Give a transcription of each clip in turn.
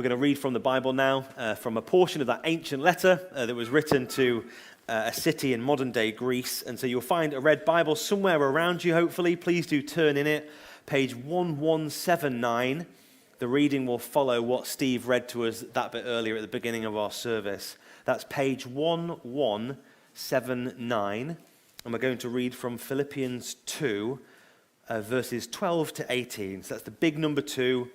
We're going to read from the Bible now, from a portion of that ancient letter that was written to a city in modern-day Greece. And so you'll find a red Bible somewhere around you, hopefully. Please do turn in it. Page 1179. The reading will follow what Steve read to us that bit earlier at the beginning of our service. That's page 1179. And we're going to read from Philippians 2, verses 12 to 18. So that's the big number 2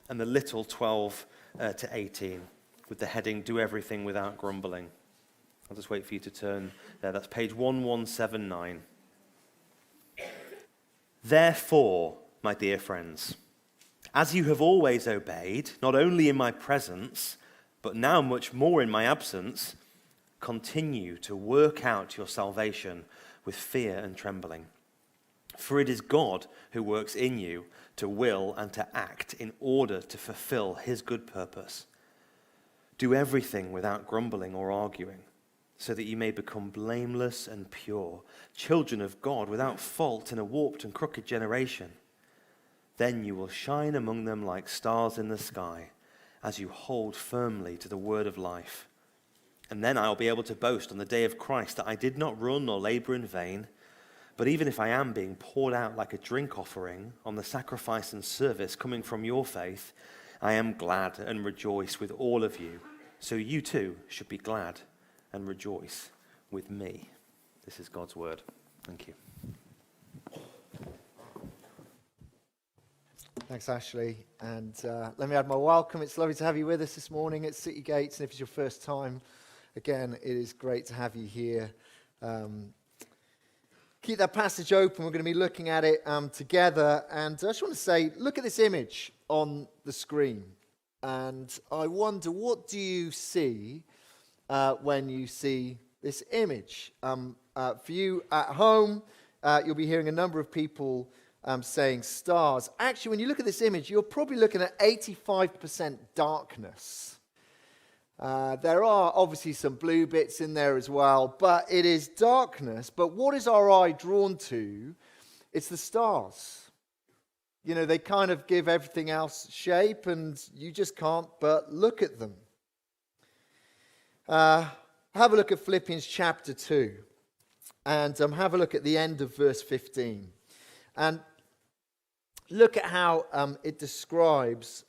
and the little 12 to 18, with the heading, Do Everything Without Grumbling. I'll just wait for you to turn there. That's page 1179. Therefore, my dear friends, as you have always obeyed, not only in my presence, but now much more in my absence, continue to work out your salvation with fear and trembling. For it is God who works in you to will and to act in order to fulfill his good purpose. Do everything without grumbling or arguing, so that you may become blameless and pure, children of God without fault in a warped and crooked generation. Then you will shine among them like stars in the sky, as you hold firmly to the word of life. And then I will be able to boast on the day of Christ that I did not run or labor in vain. But even if I am being poured out like a drink offering on the sacrifice and service coming from your faith, I am glad and rejoice with all of you. So you too should be glad and rejoice with me. This is God's word. Thank you. Thanks, Ashley. And let me add my welcome. It's lovely to have you with us this morning at City Gates. And if it's your first time, again, it is great to have you here. Keep that passage open. We're going to be looking at it together. And I just want to say, look at this image on the screen. And I wonder, what do you see when you see this image? For you at home, you'll be hearing a number of people saying stars. Actually, when you look at this image, you're probably looking at 85% darkness. There are obviously some blue bits in there as well, but it is darkness. But what is our eye drawn to? It's the stars. You know, they kind of give everything else shape, and you just can't but look at them. Have a look at Philippians chapter 2, and have a look at the end of verse 15. And look at how it describes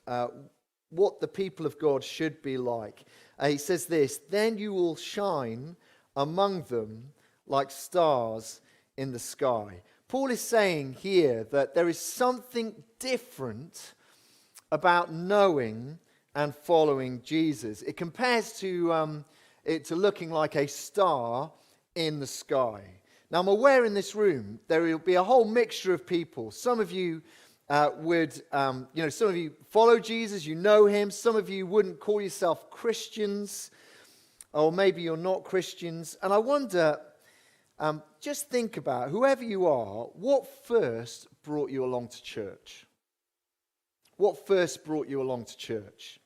what the people of God should be like. He says this, then you will shine among them like stars in the sky. Paul is saying here that there is something different about knowing and following Jesus. It compares to looking like a star in the sky. Now, I'm aware in this room there will be a whole mixture of people. Some of you some of you follow Jesus, you know him. Some of you wouldn't call yourself Christians, or maybe you're not Christians. And I wonder, just think about, whoever you are, what first brought you along to church? What first brought you along to church?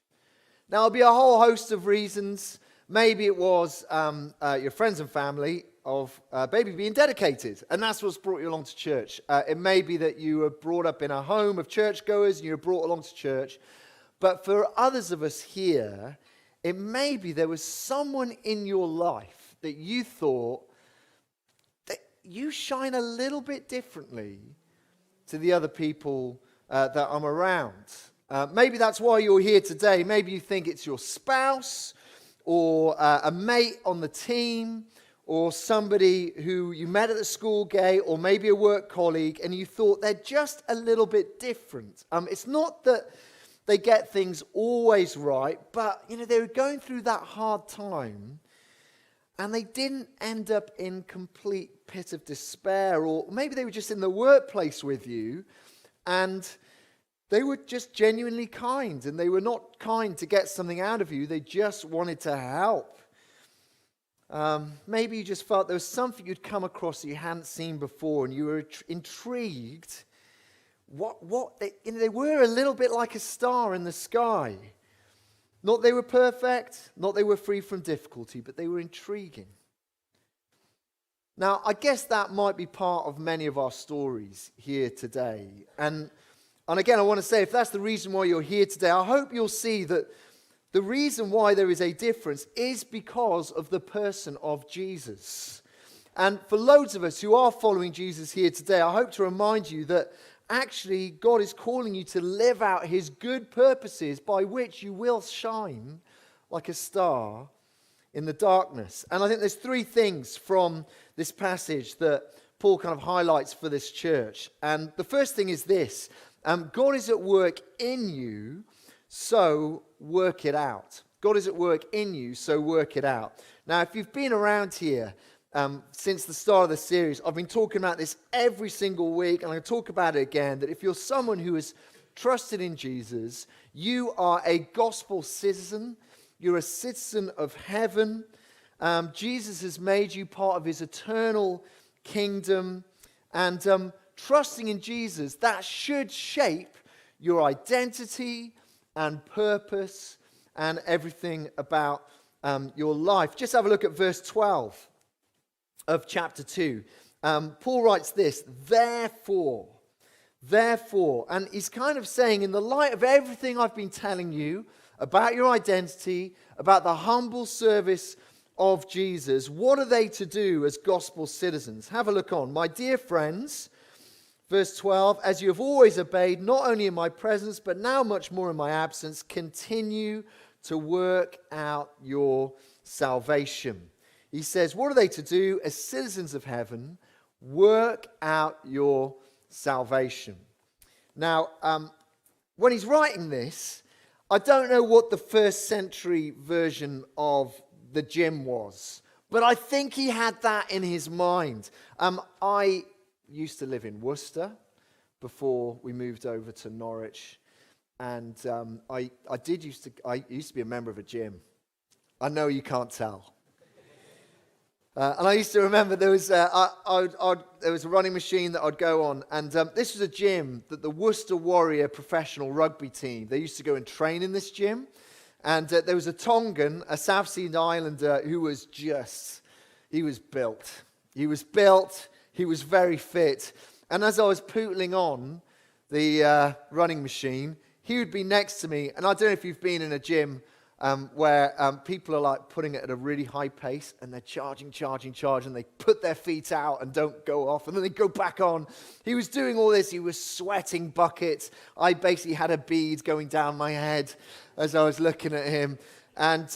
Now, there'll be a whole host of reasons. Maybe it was your friends and family of baby being dedicated, and that's what's brought you along to church. It may be that you were brought up in a home of churchgoers and you were brought along to church. But for others of us here, it may be there was someone in your life that you thought that you shine a little bit differently to the other people that I'm around. Maybe that's why you're here today. Maybe you think it's your spouse or a mate on the team, or somebody who you met at the school gate, or maybe a work colleague, and you thought they're just a little bit different. It's not that they get things always right, but they were going through that hard time, and they didn't end up in complete pit of despair, or maybe they were just in the workplace with you, and they were just genuinely kind, and they were not kind to get something out of you. They just wanted to help. Maybe you just felt there was something you'd come across that you hadn't seen before, and you were intrigued. They were a little bit like a star in the sky. Not they were perfect, not they were free from difficulty, but they were intriguing. Now, I guess that might be part of many of our stories here today. And again, I want to say, if that's the reason why you're here today, I hope you'll see that the reason why there is a difference is because of the person of Jesus. And for loads of us who are following Jesus here today, I hope to remind you that actually God is calling you to live out his good purposes by which you will shine like a star in the darkness. And I think there's three things from this passage that Paul kind of highlights for this church. And the first thing is this: God is at work in you, so work it out. God is at work in you, so work it out. Now, if you've been around here since the start of the series, I've been talking about this every single week, and I'm going to talk about it again, that if you're someone who has trusted in Jesus, you are a gospel citizen. You're a citizen of heaven. Jesus has made you part of his eternal kingdom. And trusting in Jesus, that should shape your identity and purpose and everything about your life. Just have a look at verse 12 of chapter 2. Paul writes this: therefore, and he's kind of saying, in the light of everything I've been telling you about your identity, about the humble service of Jesus, what are they to do as gospel citizens? Have a look on. My dear friends, verse 12, as you have always obeyed, not only in my presence, but now much more in my absence, continue to work out your salvation. He says, what are they to do as citizens of heaven? Work out your salvation. Now, when he's writing this, I don't know what the first century version of the gym was, but I think he had that in his mind. I used to live in Worcester before we moved over to Norwich, and I used to be a member of a gym. I know you can't tell. And I used to remember there was a running machine that I'd go on, and this was a gym that the Worcester Warrior professional rugby team, they used to go and train in this gym. And there was a Tongan, a South Sea Islander, who was he was built. He was very fit. And as I was pootling on the running machine, he would be next to me. And I don't know if you've been in a gym where people are like putting it at a really high pace, and they're charging, and they put their feet out and don't go off, and then they go back on. He was doing all this. He was sweating buckets. I basically had a bead going down my head as I was looking at him. And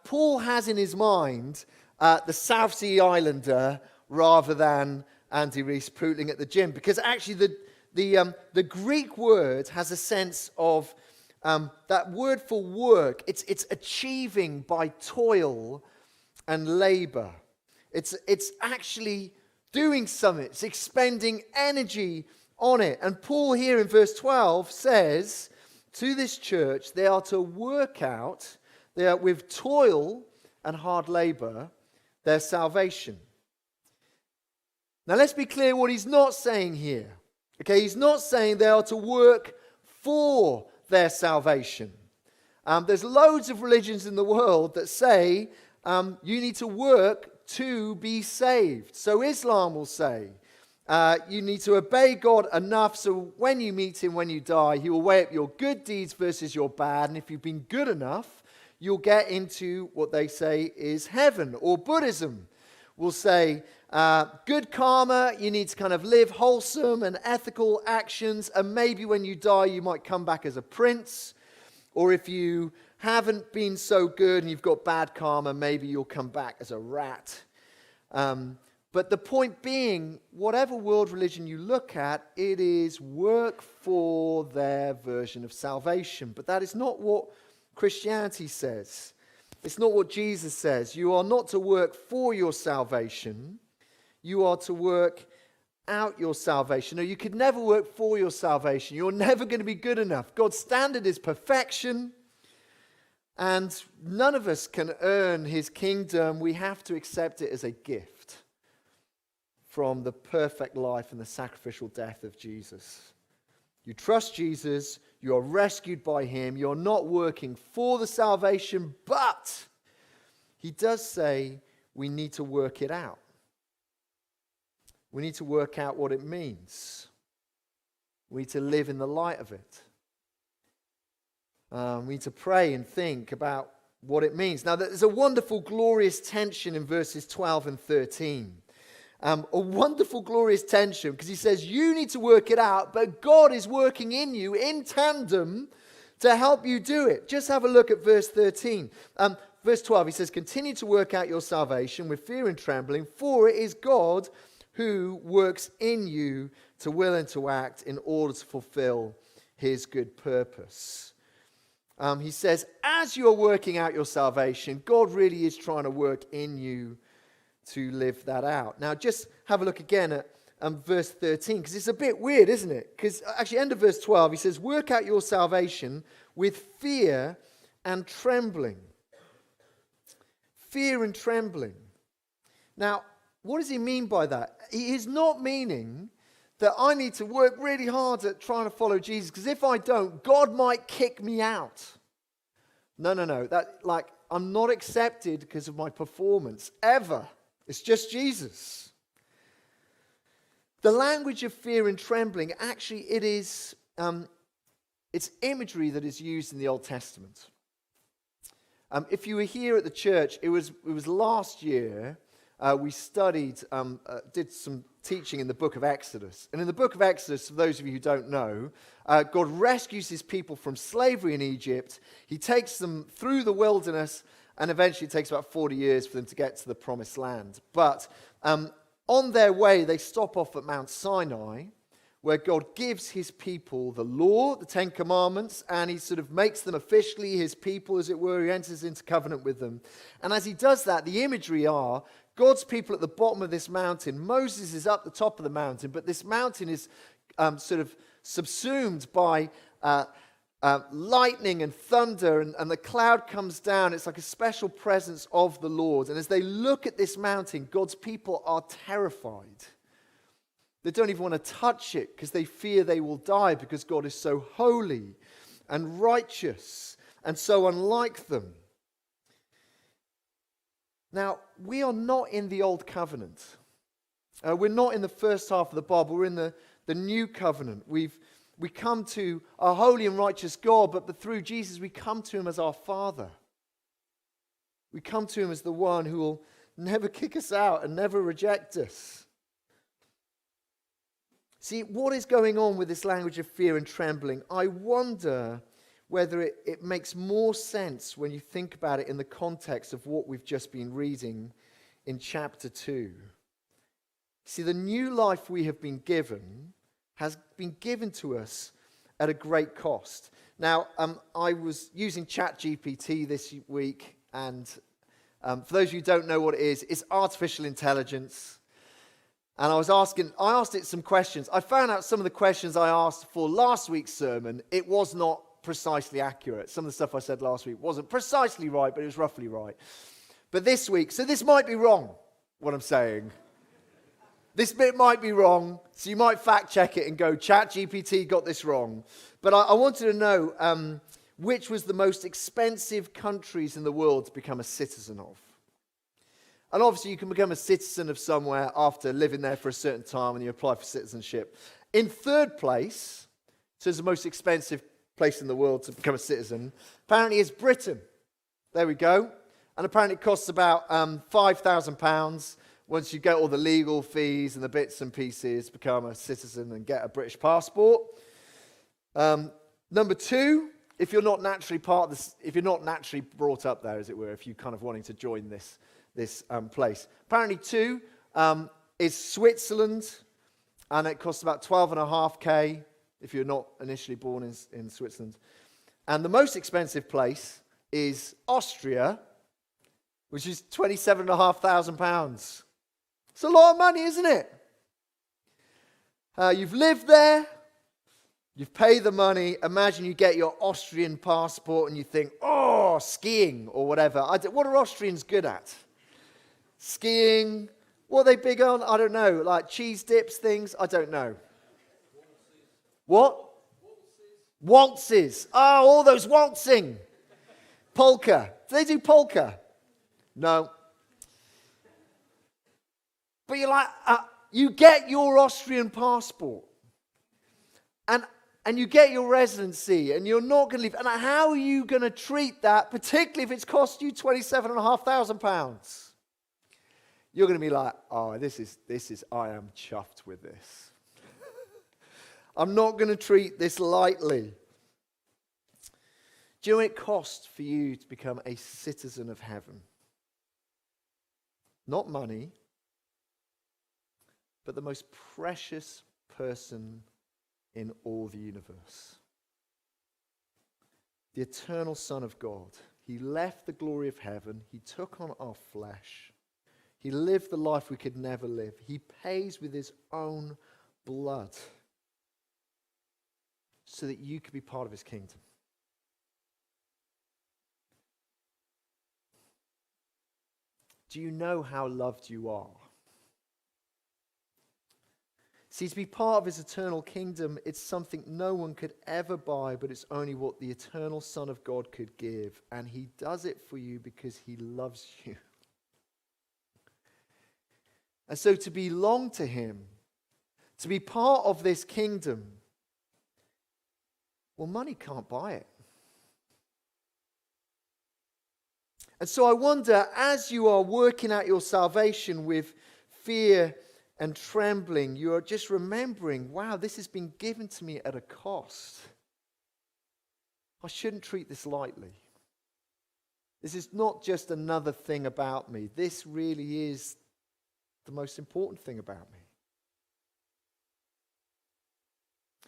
Paul has in his mind the South Sea Islander rather than Andy Rees pootling at the gym, because actually the Greek word has a sense of that word for work. It's achieving by toil and labor. It's actually doing something. It's expending energy on it. And Paul here in verse 12 says to this church, they are to work out, they are with toil and hard labor, their salvation. Now let's be clear what he's not saying here. Okay, he's not saying they are to work for their salvation. There's loads of religions in the world that say you need to work to be saved. So Islam will say you need to obey God enough so when you meet him, when you die, he will weigh up your good deeds versus your bad. And if you've been good enough, you'll get into what they say is heaven. Or Buddhism will say good karma, you need to kind of live wholesome and ethical actions, and maybe when you die you might come back as a prince. Or if you haven't been so good and you've got bad karma, maybe you'll come back as a rat. But the point being, whatever world religion you look at, it is work for their version of salvation. But that is not what Christianity says. It's not what Jesus says. You are not to work for your salvation. You are to work out your salvation. No, you could never work for your salvation. You're never going to be good enough. God's standard is perfection, and none of us can earn his kingdom. We have to accept it as a gift from the perfect life and the sacrificial death of Jesus. You trust Jesus, you are rescued by him, you're not working for the salvation, but he does say we need to work it out. We need to work out what it means. We need to live in the light of it. We need to pray and think about what it means. Now, there's a wonderful, glorious tension in verses 12 and 13. A wonderful, glorious tension, because he says you need to work it out, but God is working in you in tandem to help you do it. Just have a look at verse 13. Verse 12, he says, continue to work out your salvation with fear and trembling, for it is God who works in you to will and to act in order to fulfill his good purpose. He says, as you're working out your salvation, God really is trying to work in you to live that out. Now, just have a look again at verse 13, because it's a bit weird, isn't it? Because actually, end of verse 12, he says, work out your salvation with fear and trembling. Fear and trembling. Now, what does he mean by that? He is not meaning that I need to work really hard at trying to follow Jesus, because if I don't, God might kick me out. No. I'm not accepted because of my performance, ever. It's just Jesus. The language of fear and trembling, actually, it's imagery that is used in the Old Testament. If you were here at the church, it was last year, we did some teaching in the book of Exodus. And in the book of Exodus, for those of you who don't know, God rescues his people from slavery in Egypt. He takes them through the wilderness, and eventually it takes about 40 years for them to get to the promised land. But on their way, they stop off at Mount Sinai, where God gives his people the law, the Ten Commandments, and he sort of makes them officially his people, as it were. He enters into covenant with them. And as he does that, the imagery are God's people at the bottom of this mountain. Moses is up the top of the mountain, but this mountain is sort of subsumed by lightning and thunder, and the cloud comes down. It's like a special presence of the Lord. And as they look at this mountain, God's people are terrified. They don't even want to touch it because they fear they will die, because God is so holy and righteous and so unlike them. Now, we are not in the Old Covenant. We're not in the first half of the Bible. We're in the New Covenant. We come to our holy and righteous God, but through Jesus we come to him as our Father. We come to him as the one who will never kick us out and never reject us. See, what is going on with this language of fear and trembling? I wonder whether it makes more sense when you think about it in the context of what we've just been reading in chapter 2. See, the new life we have been given has been given to us at a great cost. Now, I was using ChatGPT this week, and for those of you who don't know what it is, it's artificial intelligence. And I asked it some questions. I found out some of the questions I asked for last week's sermon, it was not precisely accurate. Some of the stuff I said last week wasn't precisely right, but it was roughly right. But this week, so this might be wrong, what I'm saying. This bit might be wrong, so you might fact check it and go, ChatGPT got this wrong. But I wanted to know which was the most expensive countries in the world to become a citizen of. And obviously you can become a citizen of somewhere after living there for a certain time when you apply for citizenship. In third place, so it's the most expensive place in the world to become a citizen, apparently is Britain. There we go. And apparently it costs about £5,000 once you get all the legal fees and the bits and pieces to become a citizen and get a British passport. Number two, if you're not naturally brought up there, as it were, if you're kind of wanting to join this place. Apparently two is Switzerland, and it costs about $12,500 if you're not initially born in Switzerland. And the most expensive place is Austria, which is £27,500. It's a lot of money, isn't it? You've lived there, you've paid the money. Imagine you get your Austrian passport and you think, oh, skiing or whatever. What are Austrians good at? Skiing. What are they big on? I don't know. Like cheese dips, things? I don't know. What? Waltzes. Oh, all those waltzing. Polka. Do they do polka? No. But you're like, you get your Austrian passport. And and you get your residency, and you're not going to leave. And how are you going to treat that, particularly if it's cost you £27,500? You're going to be like, oh, I am chuffed with this. I'm not going to treat this lightly. Do you know what it costs for you to become a citizen of heaven? Not money, but the most precious person in all the universe. The eternal Son of God. He left the glory of heaven. He took on our flesh. He lived the life we could never live. He pays with his own blood so that you could be part of his kingdom. Do you know how loved you are? See, to be part of his eternal kingdom, it's something no one could ever buy, but it's only what the eternal Son of God could give. And he does it for you because he loves you. And so to belong to him, to be part of this kingdom, well, money can't buy it. And so I wonder, as you are working out your salvation with fear and trembling, you are just remembering, wow, this has been given to me at a cost. I shouldn't treat this lightly. This is not just another thing about me. This really is the most important thing about me.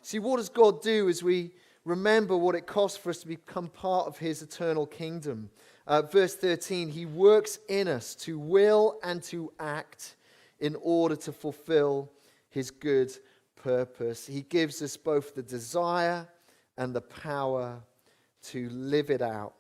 See, what does God do as we remember what it costs for us to become part of his eternal kingdom? Verse 13, he works in us to will and to act in order to fulfill his good purpose. He gives us both the desire and the power to live it out.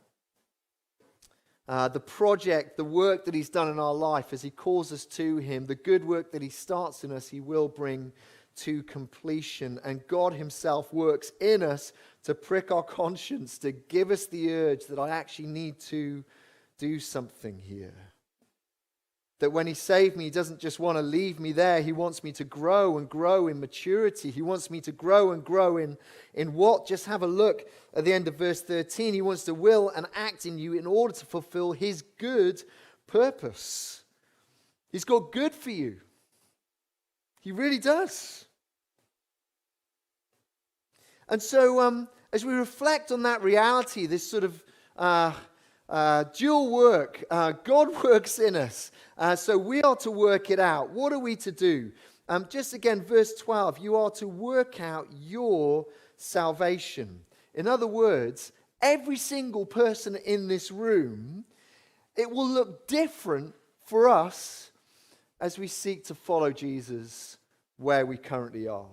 The project, the work that he's done in our life as he calls us to him, the good work that he starts in us, he will bring to completion. And God himself works in us to prick our conscience, to give us the urge that I actually need to do something here. That when he saved me, he doesn't just want to leave me there. He wants me to grow and grow in maturity. He wants me to grow and grow in what? Just have a look at the end of verse 13. He wants to will and act in you in order to fulfill his good purpose. He's got good for you. He really does. And so as we reflect on that reality, this sort of dual work, God works in us. So we are to work it out. What are we to do? Just again, verse 12, you are to work out your salvation. In other words, every single person in this room, it will look different for us as we seek to follow Jesus where we currently are.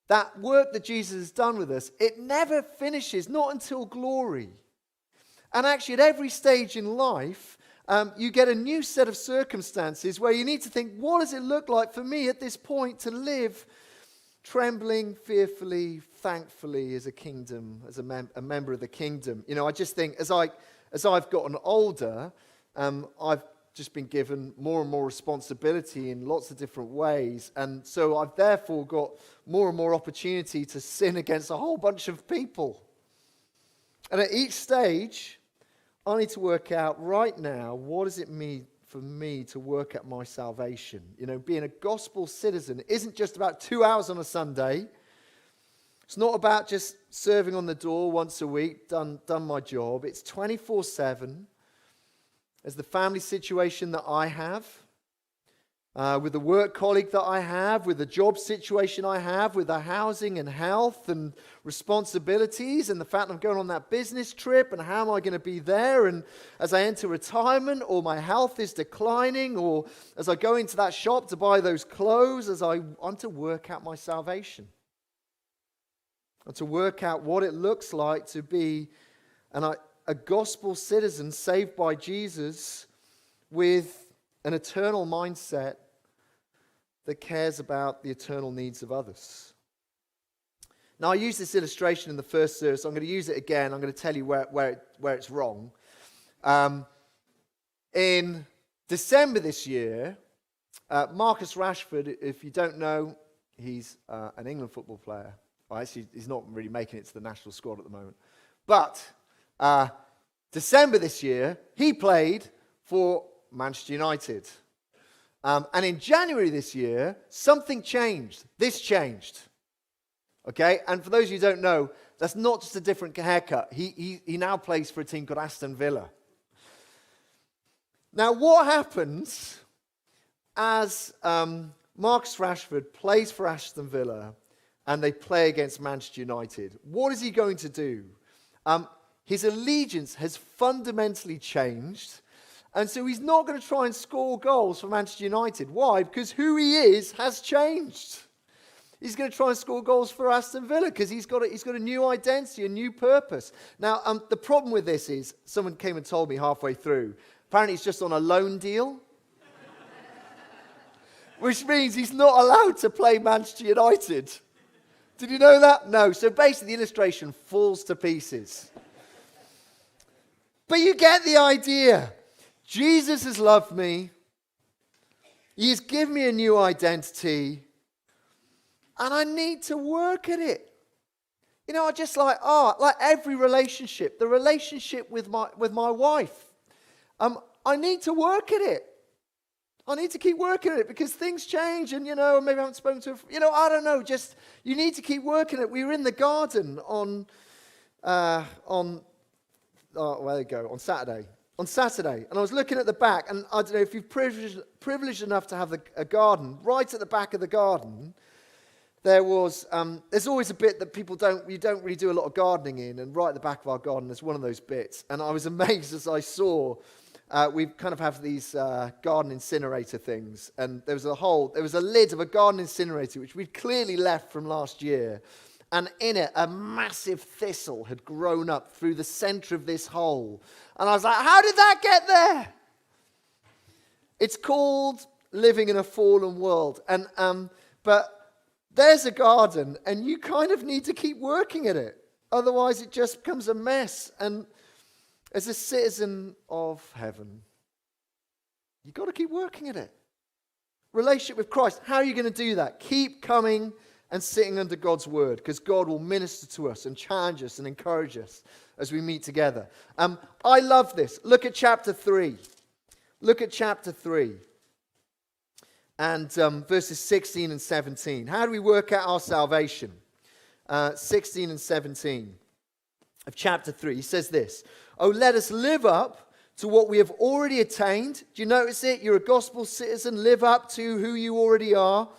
That work that Jesus has done with us, it never finishes, not until glory. And actually, at every stage in life, you get a new set of circumstances where you need to think, what does it look like for me at this point to live trembling, fearfully, thankfully as a kingdom, as a member of the kingdom? You know, I just think as I've gotten older, I've just been given more and more responsibility in lots of different ways. And so I've therefore got more and more opportunity to sin against a whole bunch of people. And at each stage, I need to work out right now, what does it mean for me to work at my salvation? You know, being a gospel citizen isn't just about 2 hours on a Sunday. It's not about just serving on the door once a week, done my job. It's 24/7. As the family situation that I have, with the work colleague that I have, with the job situation I have, with the housing and health and responsibilities, and the fact I'm going on that business trip, and how am I going to be there, and as I enter retirement, or my health is declining, or as I go into that shop to buy those clothes, as I want to work out my salvation. And to work out what it looks like to be a gospel citizen saved by Jesus with an eternal mindset that cares about the eternal needs of others. Now, I used this illustration in the first service. I'm going to use it again. I'm going to tell you where it's wrong. In December this year, Marcus Rashford, if you don't know, he's an England football player. Well, actually, he's not really making it to the national squad at the moment. But December this year, he played for Manchester United. And in January this year, something changed. This changed. Okay? And for those of you who don't know, that's not just a different haircut. He now plays for a team called Aston Villa. Now, what happens as Marcus Rashford plays for Aston Villa and they play against Manchester United? What is he going to do? His allegiance has fundamentally changed. And so he's not going to try and score goals for Manchester United. Why? Because who he is has changed. He's going to try and score goals for Aston Villa because he's got a new identity, a new purpose. Now, the problem with this is, someone came and told me halfway through, apparently he's just on a loan deal. Which means he's not allowed to play Manchester United. Did you know that? No. So basically the illustration falls to pieces. But you get the idea. Jesus has loved me. He has given me a new identity. And I need to work at it. You know, I just like every relationship, the relationship with my wife. I need to work at it. I need to keep working at it because things change and, maybe I haven't spoken to her. I don't know. Just, you need to keep working at it. We were in the garden on Saturday. On Saturday, and I was looking at the back, and I don't know if you're privileged enough to have a garden. Right at the back of the garden, there's always a bit that you don't really do a lot of gardening in, and right at the back of our garden, there's one of those bits. And I was amazed as I saw, we kind of have these garden incinerator things, and there was a lid of a garden incinerator, which we'd clearly left from last year. And in it, a massive thistle had grown up through the center of this hole. And I was like, how did that get there? It's called living in a fallen world. But there's a garden, and you kind of need to keep working at it. Otherwise, it just becomes a mess. And as a citizen of heaven, you've got to keep working at it. Relationship with Christ, how are you going to do that? Keep coming and sitting under God's word, because God will minister to us and challenge us and encourage us as we meet together. I love this. Look at chapter 3. Look at chapter 3 and verses 16 and 17. How do we work out our salvation? 16 and 17 of chapter 3. He says this, "Oh, let us live up to what we have already attained." Do you notice it? You're a gospel citizen. Live up to who you already are.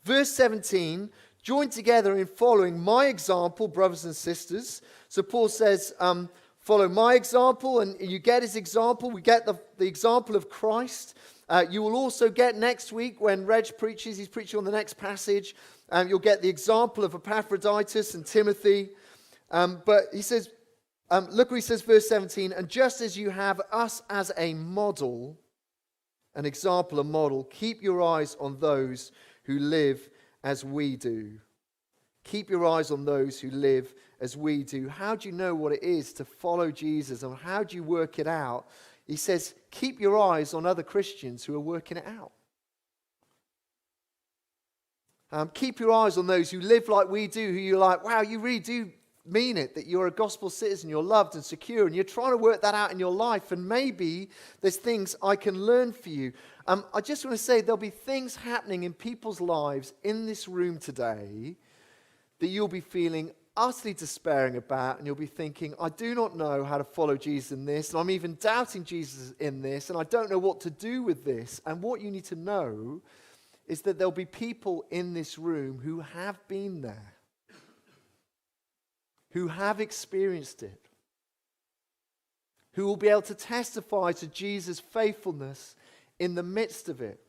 Verse 17, "Join together in following my example, brothers and sisters." So Paul says, follow my example, and you get his example. We get the example of Christ. You will also get next week when Reg preaches, he's preaching on the next passage, you'll get the example of Epaphroditus and Timothy. But he says, look what he says, verse 17, "And just as you have us as a model, an example, a model, keep your eyes on those who live as we do." Keep your eyes on those who live as we do. How do you know what it is to follow Jesus, and how do you work it out? He says, keep your eyes on other Christians who are working it out. Keep your eyes on those who live like we do, who you're like, wow, you really do mean it, that you're a gospel citizen, you're loved and secure, and you're trying to work that out in your life, and maybe there's things I can learn for you. I just want to say there'll be things happening in people's lives in this room today that you'll be feeling utterly despairing about, and you'll be thinking, I do not know how to follow Jesus in this, and I'm even doubting Jesus in this, and I don't know what to do with this. And what you need to know is that there'll be people in this room who have been there, who have experienced it, who will be able to testify to Jesus' faithfulness in the midst of it.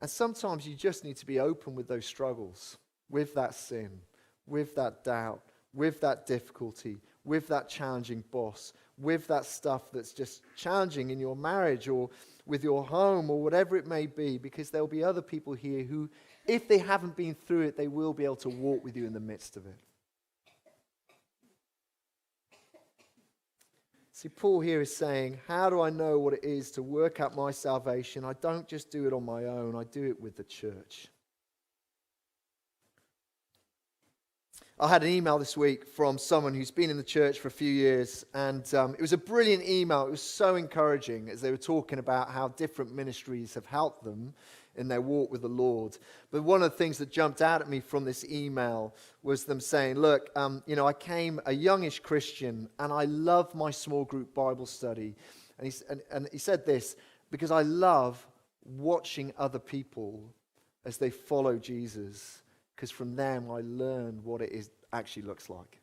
And sometimes you just need to be open with those struggles, with that sin, with that doubt, with that difficulty, with that challenging boss, with that stuff that's just challenging in your marriage or with your home or whatever it may be, because there'll be other people here who, if they haven't been through it, they will be able to walk with you in the midst of it. See, Paul here is saying, how do I know what it is to work out my salvation? I don't just do it on my own, I do it with the church. I had an email this week from someone who's been in the church for a few years, and it was a brilliant email. It was so encouraging as they were talking about how different ministries have helped them in their walk with the Lord. But one of the things that jumped out at me from this email was them saying, look, I came a youngish Christian, and I love my small group Bible study. And he said this, because I love watching other people as they follow Jesus, because from them I learned what it actually looks like.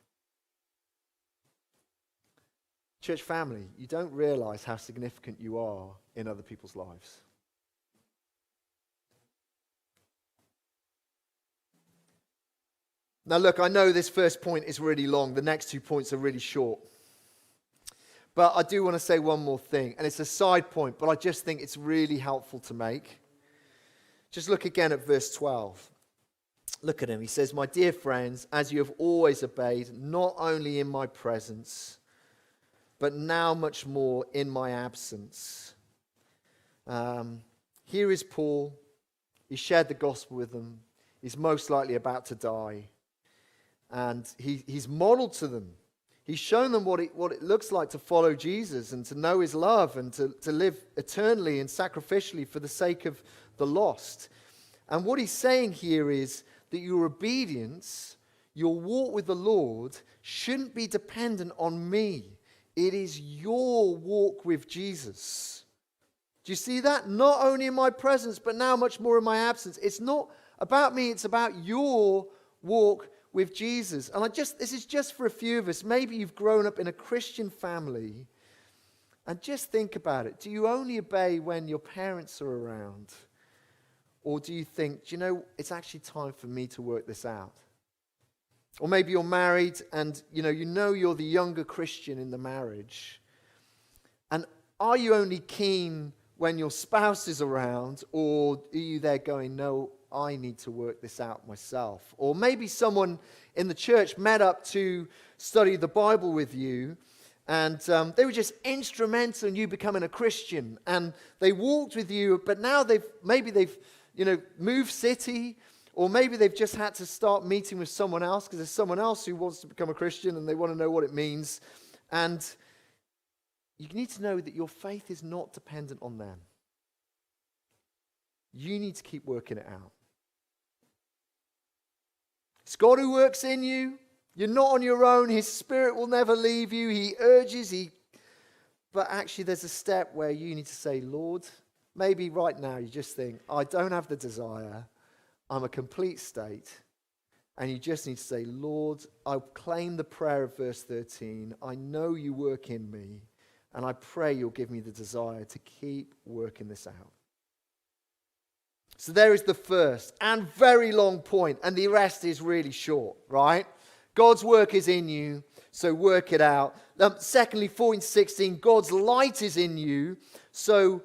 Church family, you don't realize how significant you are in other people's lives. Now look, I know this first point is really long. The next 2 points are really short. But I do want to say one more thing, and it's a side point, but I just think it's really helpful to make. Just look again at verse 12. Look at him. He says, my dear friends, as you have always obeyed, not only in my presence, but now much more in my absence. Here is Paul. He shared the gospel with them. He's most likely about to die. And he's modeled to them. He's shown them what it looks like to follow Jesus and to know his love and to live eternally and sacrificially for the sake of the lost. And what he's saying here is that your obedience, your walk with the Lord, shouldn't be dependent on me. It is your walk with Jesus. Do you see that? Not only in my presence, but now much more in my absence. It's not about me, it's about your walk with Jesus. And this is just for a few of us. Maybe you've grown up in a Christian family, and just think about it. Do you only obey when your parents are around? Or do you think, it's actually time for me to work this out? Or maybe you're married and you know you're the younger Christian in the marriage. And are you only keen when your spouse is around, or are you there going, no, I need to work this out myself? Or maybe someone in the church met up to study the Bible with you, and they were just instrumental in you becoming a Christian, and they walked with you, but now they've moved city, or maybe they've just had to start meeting with someone else because there's someone else who wants to become a Christian and they want to know what it means. And you need to know that your faith is not dependent on them. You need to keep working it out. It's God who works in you. You're not on your own. His Spirit will never leave you. He urges, but actually there's a step where you need to say, Lord, maybe right now you just think, I don't have the desire. I'm a complete state. And you just need to say, Lord, I claim the prayer of verse 13. I know you work in me. And I pray you'll give me the desire to keep working this out. So there is the first and very long point. And the rest is really short, right? God's work is in you, so work it out. Secondly, 14:16, God's light is in you, so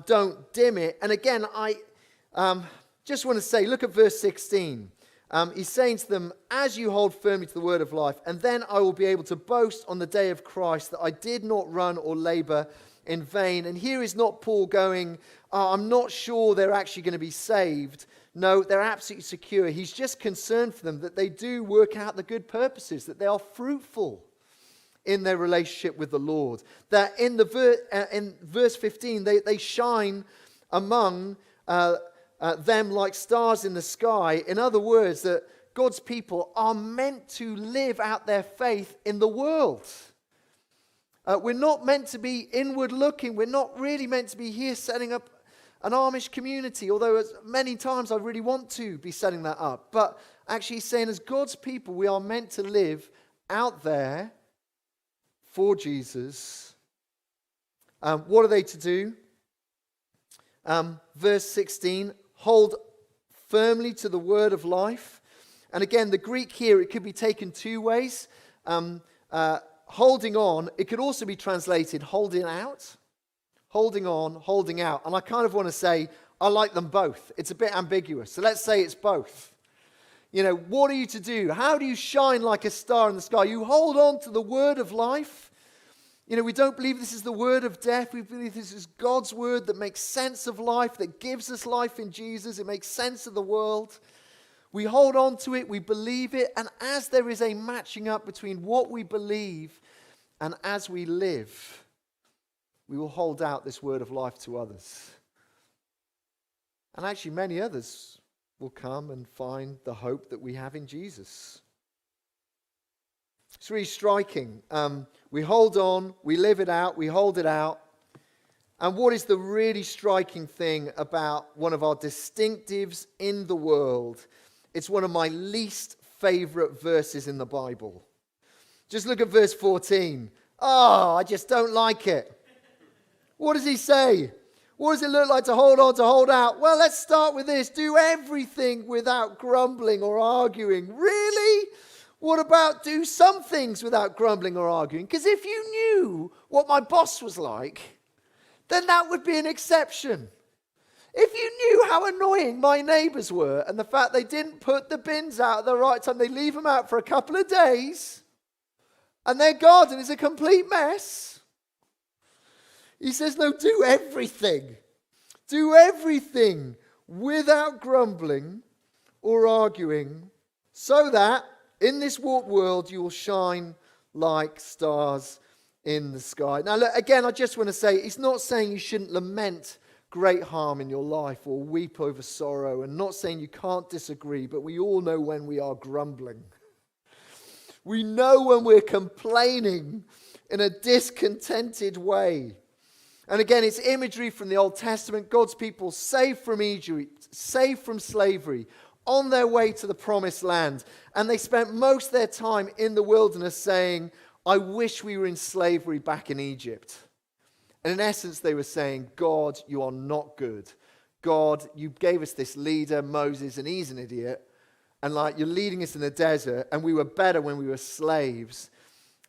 don't dim it. And again, I just want to say, look at verse 16. He's saying to them, as you hold firmly to the word of life, and then I will be able to boast on the day of Christ that I did not run or labor in vain. And here is not Paul going, I'm not sure they're actually going to be saved. No, they're absolutely secure. He's just concerned for them that they do work out the good purposes, that they are fruitful in their relationship with the Lord. That in verse 15, they shine among them like stars in the sky. In other words, that God's people are meant to live out their faith in the world. We're not meant to be inward looking. We're not really meant to be here setting up an Amish community, although as many times I really want to be setting that up. But actually saying as God's people, we are meant to live out there for Jesus. What are they to do? Verse 16, hold firmly to the word of life. And again, the Greek here, it could be taken two ways. Holding on, it could also be translated holding out. Holding on, holding out. And I kind of want to say, I like them both. It's a bit ambiguous. So let's say it's both. What are you to do? How do you shine like a star in the sky? You hold on to the word of life. We don't believe this is the word of death. We believe this is God's word that makes sense of life, that gives us life in Jesus. It makes sense of the world. We hold on to it, we believe it, and as there is a matching up between what we believe and as we live, we will hold out this word of life to others. And actually, many others will come and find the hope that we have in Jesus. It's really striking. We hold on, we live it out, we hold it out. And what is the really striking thing about one of our distinctives in the world? It's one of my least favorite verses in the Bible. Just look at verse 14. Oh, I just don't like it. What does he say? What does it look like to hold on, to hold out? Well, let's start with this. Do everything without grumbling or arguing. Really? What about do some things without grumbling or arguing? Because if you knew what my boss was like, then that would be an exception. If you knew how annoying my neighbours were and the fact they didn't put the bins out at the right time, they leave them out for a couple of days, and their garden is a complete mess. He says, no, do everything. Do everything without grumbling or arguing, so that in this warped world you will shine like stars in the sky. Now, look, again, I just want to say, it's not saying you shouldn't lament great harm in your life or weep over sorrow, and not saying you can't disagree, but we all know when we are grumbling. We know when we're complaining in a discontented way. And again, it's imagery from the Old Testament. God's people saved from Egypt, saved from slavery, on their way to the promised land. And they spent most of their time in the wilderness saying, I wish we were in slavery back in Egypt. And in essence, they were saying, God, you are not good. God, you gave us this leader, Moses, and he's an idiot. And you're leading us in the desert, and we were better when we were slaves.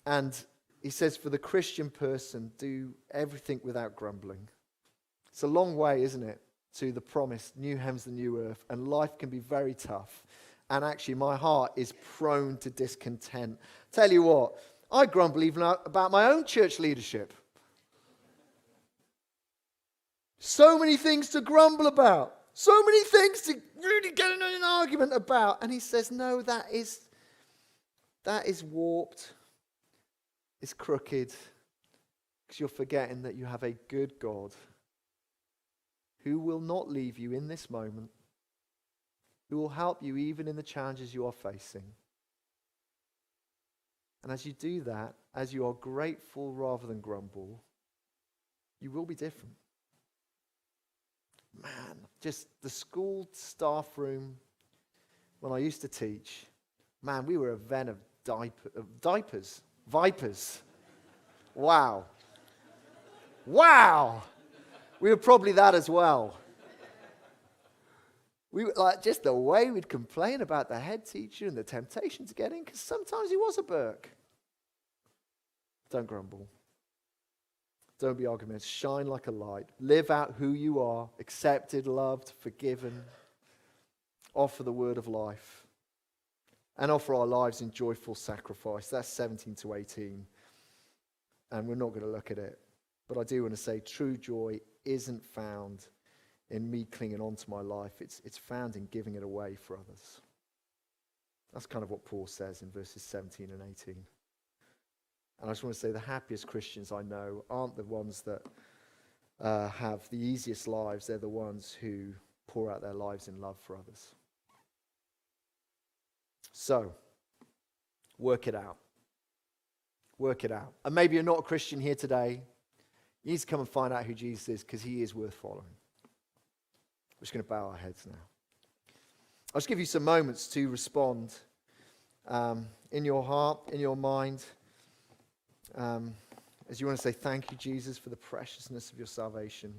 And he says, for the Christian person, do everything without grumbling. It's a long way, isn't it, to the promised new heavens and new earth. And life can be very tough. And actually, my heart is prone to discontent. Tell you what, I grumble even about my own church leadership. So many things to grumble about. So many things to really get in an argument about. And he says, no, that is warped. It's crooked. Because you're forgetting that you have a good God who will not leave you in this moment, who will help you even in the challenges you are facing. And as you do that, as you are grateful rather than grumble, you will be different. Man, just the school staff room, when I used to teach, man, we were a ven of diapers, vipers. Wow. Wow. We were probably that as well. We were just the way we'd complain about the head teacher and the temptation to get in, because sometimes he was a Burke. Don't grumble. Don't be argumentative. Shine like a light. Live out who you are, accepted, loved, forgiven. Offer the word of life. And offer our lives in joyful sacrifice. That's 17 to 18. And we're not going to look at it. But I do want to say true joy isn't found in me clinging on to my life. It's found in giving it away for others. That's kind of what Paul says in verses 17 and 18. And I just want to say the happiest Christians I know aren't the ones that have the easiest lives. They're the ones who pour out their lives in love for others. So, work it out. Work it out. And maybe you're not a Christian here today. You need to come and find out who Jesus is, because he is worth following. We're just going to bow our heads now. I'll just give you some moments to respond in your heart, in your mind. As you want to say thank you, Jesus, for the preciousness of your salvation.